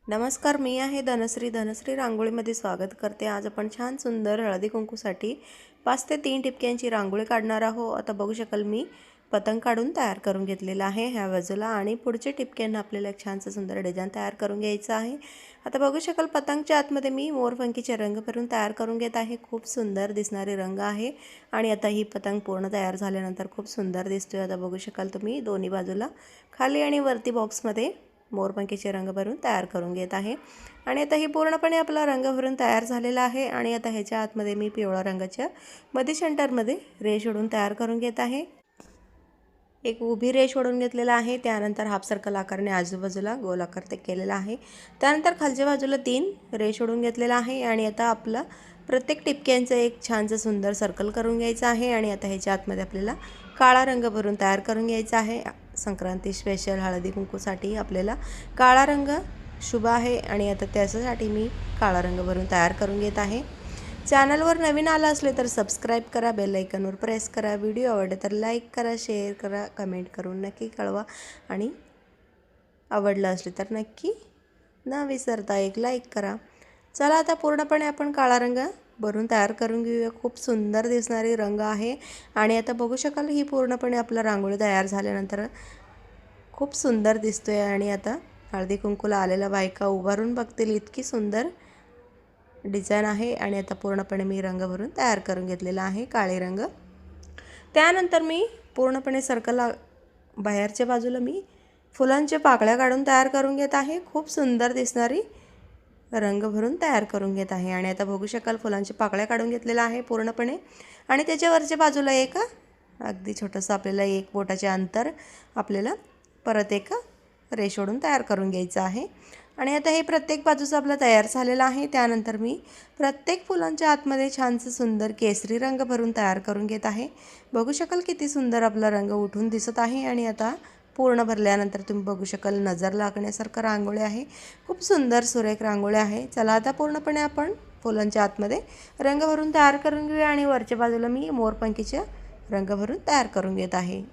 नमस्कार, मी आहे धनश्री रांगोळीमध्ये स्वागत करते। आज आपण छान सुंदर हळदी कुंकूसाठी 5 ते 3 टिपक्यांची रांगोळी काढणार आहोत। आता बघू शकाल मी पतंग काढून तयार करून घेतलेला आहे ह्या बाजूला आणि पुढच्या टिपक्यांना आपल्याला एक छानसं सुंदर डिझाइन तयार करून घ्यायचं आहे। आता बघू शकाल पतंगच्या आतमध्ये मी मोरपंखीचे रंग भरून तयार करून घेत आहे। खूप सुंदर दिसणारे रंग आहे आणि आता ही पतंग पूर्ण तयार झाल्यानंतर खूप सुंदर दिसतोय। आता बघू शकाल तुम्ही दोन्ही बाजूला खाली आणि वरती बॉक्समध्ये मोरपंखीचे रंग भरून तयार करून घेत आहे आणि आता ही पूर्णपणे आपला रंग भरून तयार झालेला आहे आणि आता ह्याच्या आतमध्ये मी पिवळा रंगाच्या मध्ये सेंटरमध्ये रेष ओढून तयार करून घेत आहे। एक उभी रेष ओढून घेतलेला आहे, त्यानंतर हाफ सर्कल आकाराने आजूबाजूला गोल आकार ते केलेला आहे, त्यानंतर खालच्या बाजूला 3 रेष ओढून घेतलेला आहे आणि आता आपला प्रत्येक टिपक्यांचं एक छानसं सुंदर सर्कल करून घ्यायचं आहे आणि आता ह्याच्या आतमध्ये आपल्याला काळा रंग भरून तयार करून घ्यायचा आहे। संक्रांती स्पेशल हळदी कुंकूसाठी आपल्याला काळा रंग शुभ आहे आणि आता त्यासाठी मी काळा रंग भरून तयार करून घेत आहे। चॅनलवर नवीन आला असले तर सबस्क्राइब करा, बेल आयकॉनवर प्रेस करा, व्हिडिओ आवडले तर लाईक करा, शेअर करा, कमेंट करून नक्की कळवा आणि आवडलं असले तर नक्की न विसरता एक लाईक करा। चला आता पूर्णपणे आपण काळा रंग भरून तयार करून घेऊया। खूप सुंदर दिसणारी रंग आहे आणि आता बघू शकाल ही पूर्णपणे आपला रांगोळी तयार झाल्यानंतर खूप सुंदर दिसतोय आणि आता हळदी कुंकूला आलेल्या बायका उभारून बघतील इतकी सुंदर डिझाइन आहे आणि आता पूर्णपणे मी रंग भरून तयार करून घेतलेला आहे काळे रंग। त्यानंतर मी पूर्णपणे सर्कल बाहेरच्या बाजूला मी फुलांच्या पाकळ्या काढून तयार करून घेत आहे। खूप सुंदर दिसणारी रंग भरून तयार करून घेत आहे आणि आता बघू शकाल फुलांच्या पाकळ्या काढून घेतलेला आहे पूर्णपणे आणि त्याच्यावरच्या बाजूला एक अगदी छोटंसं आपल्याला एक बोटाचे अंतर आपल्याला परत एक रेष ओढून तयार करून घ्यायचं आहे आणि आता हे प्रत्येक बाजूचं आपलं तयार झालेलं आहे। त्यानंतर मी प्रत्येक फुलांच्या आतमध्ये छानसं सुंदर केसरी रंग भरून तयार करून घेत आहे। बघू शकाल किती सुंदर आपला रंग उठून दिसत आहे आणि आता पूर्ण भरल्यानंतर तुम्ही बघू शकाल नजर लागण्यासारखं रांगोळी आहे। खूप सुंदर सुरेख रांगोळी आहे। चला आता पूर्णपणे आपण फुलांच्या आतमध्ये रंग भरून तयार करून घेऊया आणि वरच्या बाजूला मी मोरपंखीचे रंग भरून तयार करून घेत आहे।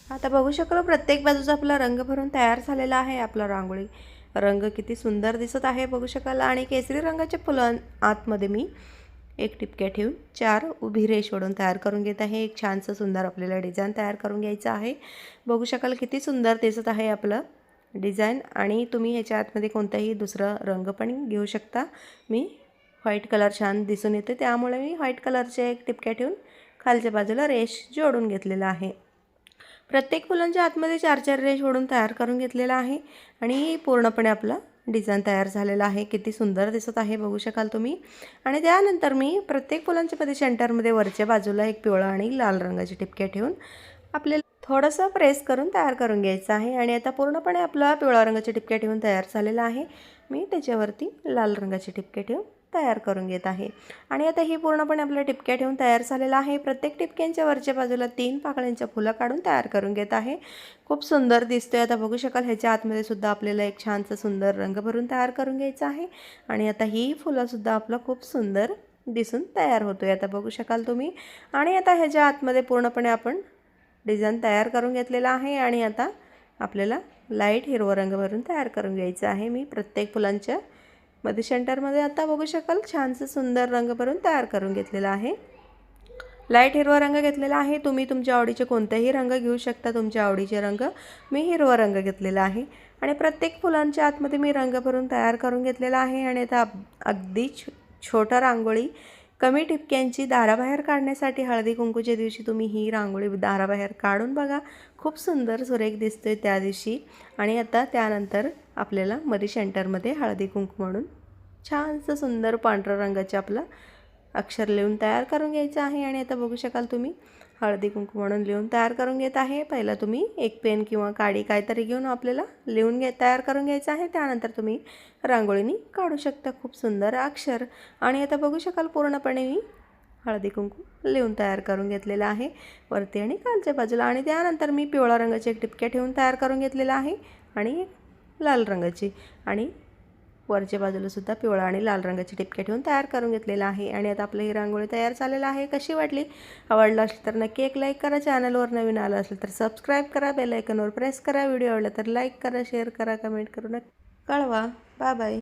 आता बघू शकाल प्रत्येक बाजूचा आपला रंग भरून तयार झालेला आहे। आपला रांगोळी रंग किती सुंदर दिसत आहे बघू शकाल आणि केसरी रंगाच्या फुलां आतमध्ये मी एक टिपक्या ठेवून 4 उभी रेष ओढून तयार करून घेत आहे। एक छानसं सुंदर आपल्याला डिझाइन तयार करून घ्यायचं आहे। बघू शकाल किती सुंदर दिसत आहे आपलं डिझाइन आणि तुम्ही ह्याच्या आतमध्ये कोणताही दुसरा रंग पण घेऊ शकता। मी व्हाईट कलर छान दिसून येते त्यामुळे मी व्हाईट कलरचे एक टिपक्या ठेवून खालच्या बाजूला रेष जोडून घेतलेला आहे। प्रत्येक फुलांच्या आतमध्ये 4-4 रेष ओढून तयार करून घेतलेला आहे आणि पूर्णपणे आपला डिझाइन तयार झालेला आहे। किती सुंदर दिसत आहे बघू शकाल तुम्ही आणि त्यानंतर मी प्रत्येक फुलांच्या मध्ये सेंटरमध्ये वरच्या बाजूला एक पिवळा आणि लाल रंगाची टिपक्या ठेवून आपल्याला थोडंसं प्रेस करून तयार करून घ्यायचं आहे आणि आता पूर्णपणे आपला पिवळा रंगाची टिपक्या ठेवून तयार झालेला आहे। मी त्याच्यावरती लाल रंगाची टिपक्या ठेवून तयार करून घेत आहे आणि आता ही पूर्णपणे आपल्या टिपक्या ठेवून तयार झालेला आहे। प्रत्येक टिपक्यांच्या वरच्या बाजूला 3 पाकळ्यांच्या फुलं काढून तयार करून घेत आहे। खूप सुंदर दिसतोय। आता बघू शकाल ह्याच्या आतमध्ये सुद्धा आपल्याला एक छानसं सुंदर रंग भरून तयार करून घ्यायचं आहे आणि आता ही फुलं सुद्धा आपलं खूप सुंदर दिसून तयार होतोय आता बघू शकाल तुम्ही आणि आता ह्याच्या आतमध्ये पूर्णपणे आपण डिझाइन तयार करून घेतलेला आहे आणि आता आपल्याला लाईट हिरवा रंग भरून तयार करून घ्यायचा आहे। मी प्रत्येक फुलांच्या मध्ये सेंटरमध्ये आता बघू शकाल छानसं सुंदर रंग भरून तयार करून घेतलेला आहे। लाईट हिरवा रंग घेतलेला आहे। तुम्ही तुमच्या आवडीचे कोणतेही रंग घेऊ शकता, तुमच्या आवडीचे रंग। मी हिरवा रंग घेतलेला आहे आणि प्रत्येक फुलांच्या आतमध्ये मी रंग भरून तयार करून घेतलेला आहे। आणि आता अगदी छोटा रांगोळी कमी टिपक्यांची दाराबाहेर काढण्यासाठी हळदी कुंकूच्या दिवशी तुम्ही ही रांगोळी दाराबाहेर काढून बघा, खूप सुंदर सुरेख दिसतोय त्या दिवशी। आणि आता त्यानंतर आपल्याला मध्ये सेंटरमध्ये हळदी कुंकू म्हणून छानसं सुंदर पांढऱ्या रंगाचे आपलं अक्षर लिहून तयार करून घ्यायचं आहे। आणि आता बघू शकाल तुम्ही हळदी कुंकू म्हणून लिहून तयार करून घेत आहे। पहिला तुम्ही एक पेन किंवा काडी काहीतरी घेऊन आपल्याला लिहून तयार करून घ्यायचं आहे। त्यानंतर तुम्ही रांगोळीने काढू शकता खूप सुंदर अक्षर। आणि आता बघू शकाल पूर्णपणे मी हळदी कुंकू लिहून तयार करून घेतलेला आहे वरती आणि खालच्या बाजूला। आणि त्यानंतर मी पिवळा रंगाची एक टिपक्या ठेवून तयार करून घेतलेला आहे आणि एक लाल रंगाची आणि वरच्या बाजूला सुद्धा पिवळा आणि लाल रंगाची टिपके ठेवून तयार करून घेतलेला आहे। आणि आता आपली ही रांगोळी तयार झालेला आहे। कशी वाटली? आवडलं असेल तर नक्की एक लाईक करा, चॅनलवर नवीन आलं असेल तर सबस्क्राईब करा, बेल आयकॉनवर प्रेस करा, व्हिडिओ आवडला तर लाईक करा, शेअर करा, कमेंट करून कळवा। Bye bye.